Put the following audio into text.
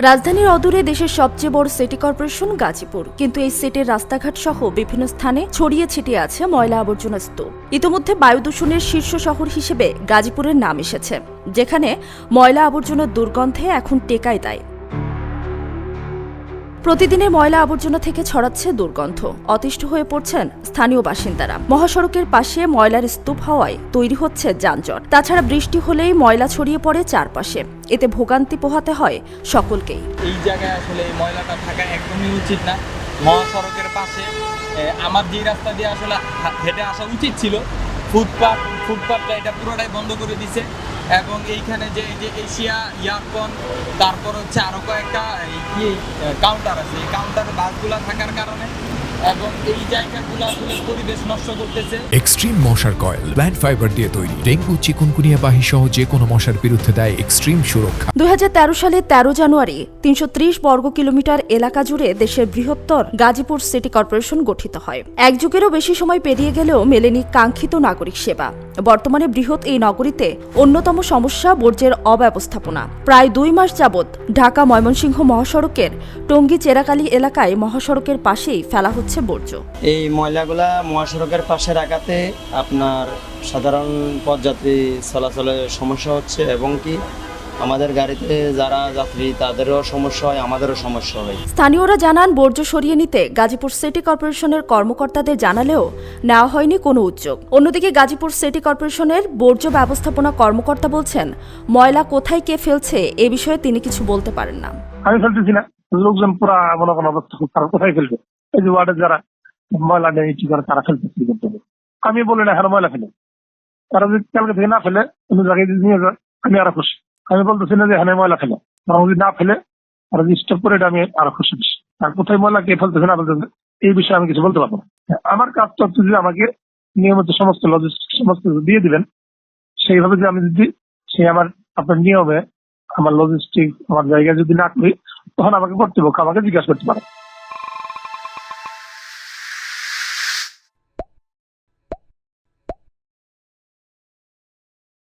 রাজধানীর অদূরে দেশের সবচেয়ে বড় সিটি কর্পোরেশন গাজীপুর, কিন্তু এই সিটির রাস্তাঘাট সহ বিভিন্ন স্থানে ছড়িয়ে ছিটিয়ে আছে ময়লা আবর্জনা স্তূপ। ইতোমধ্যে বায়ু দূষণের শীর্ষ শহর হিসেবে গাজীপুরের নাম এসেছে, যেখানে ময়লা আবর্জনার দুর্গন্ধে এখন টেকাই দেয়। প্রতিদিনের ময়লা আবর্জনা থেকে ছড়াচ্ছে দুর্গন্ধ, অতিষ্ঠ হয়ে পড়ছেন স্থানীয় বাসিন্দারা। মহাসড়কের পাশে ময়লার স্তূপ হওয়ায় তৈরি হচ্ছে যানজট। তাছাড়া বৃষ্টি হলেই ময়লা ছড়িয়ে পড়ে চারপাশে, এতে ভোগান্তি পোহাতে হয় সকলকেই। এই জায়গায় আসলে এই ময়লাটা থাকা একদমই উচিত না। মহাসড়কের পাশে আমার যে রাস্তা দিয়ে আসলে হেঁটে আসা উচিত ছিল, ফুটপাথটা এটা পুরোটাই বন্ধ করে দিছে। এবং এইখানে যে এশিয়া ইয়ারকন, তারপর হচ্ছে আরও কয়েকটা কাউন্টার আছে, এই কাউন্টারে বাসগুলো থাকার কারণে এবং এই জায়গাগুলো আসলে পরিবেশ নষ্ট করতেছে। এক্সট্রিম মশার কয়েল প্ল্যান্ট ফাইবার দিয়ে তৈরি, ডেঙ্গু, চিকুনগুনিয়া বাহি সহ যে কোনো মশার বিরুদ্ধে দেয় এক্সট্রিম সুরক্ষা। 2013 সালের 13 জানুয়ারি 330 বর্গ কিলোমিটার এলাকা জুড়ে দেশের বৃহত্তর গাজীপুর সিটি কর্পোরেশন গঠিত হয়। এক যুগেরও বেশি সময় পেরিয়ে গেলেও মেলেনি কাঙ্ক্ষিত নাগরিক সেবা। বর্তমানে বৃহৎ এই নগরীতে অন্যতম সমস্যা বর্জ্যের অব্যবস্থাপনা। প্রায় 2 মাস যাবৎ ঢাকা ময়মনসিংহ মহাসড়কের টঙ্গী চেরাকালী এলাকায় মহাসড়কের পাশেই ফেলা হচ্ছে বর্জ্য। এই ময়লাগুলা মহাসড়কের পাশে রাখাতে আপনার সাধারণ পথযাত্রী চলাচলের সমস্যা হচ্ছে, এবং কি আমাদের গাড়িতে যারা যাত্রী তাদেরও সমস্যা হয়, আমাদেরও সমস্যা হয়। স্থানীয়রা জানান, বর্জ্য সরিয়ে নিতে গাজীপুর সিটি কর্পোরেশনের কর্মকর্তাদের জানালেও নেওয়া হয়নি কোনো উদ্যোগ। অন্যদিকে গাজীপুর সিটি কর্পোরেশনের বর্জ্য ব্যবস্থাপনা কর্মকর্তা বলছেন, ময়লা কোথায় কে ফেলছে এ বিষয়ে তিনি কিছু বলতে পারেন না। আমি ফেলতেছি না, লোকজন পুরা মনে কোনো অবস্থা তারা কোথায় ফেলবে? এই যে ওয়ার্ডের যারা ময়লা নেই কি করে তারা ফেলতেছে। আমি বলি না হ্যাঁ ময়লা ফেলে, তারা যদি কালকে থেকে না ফেলে অন্য জায়গায় নিয়ে যায়, আমি আরো খুশি। আমি বলতেছি না যে হ্যাঁ ময়লা ফেলে, তারা যদি না ফেলে তারা যদি স্টপ করে, এটা আমি আরো খুশি। আর কোথায় ময়লা কে ফেলতেছে না ফেলতেছে এই বিষয়ে আমি কিছু বলতে পারবো না। আমার কাজটা হচ্ছে যে আমাকে নিয়মিত সমস্ত লজিস্টিক সমস্ত কিছু দিয়ে দিবেন, সেইভাবে যে আমি যদি সেই আমার আপনার নিয়মে আমার লজিস্টিক আমার জায়গায় যদি না করি, তখন আমাকে কর্তৃপক্ষ আমাকে জিজ্ঞাসা করতে পারে।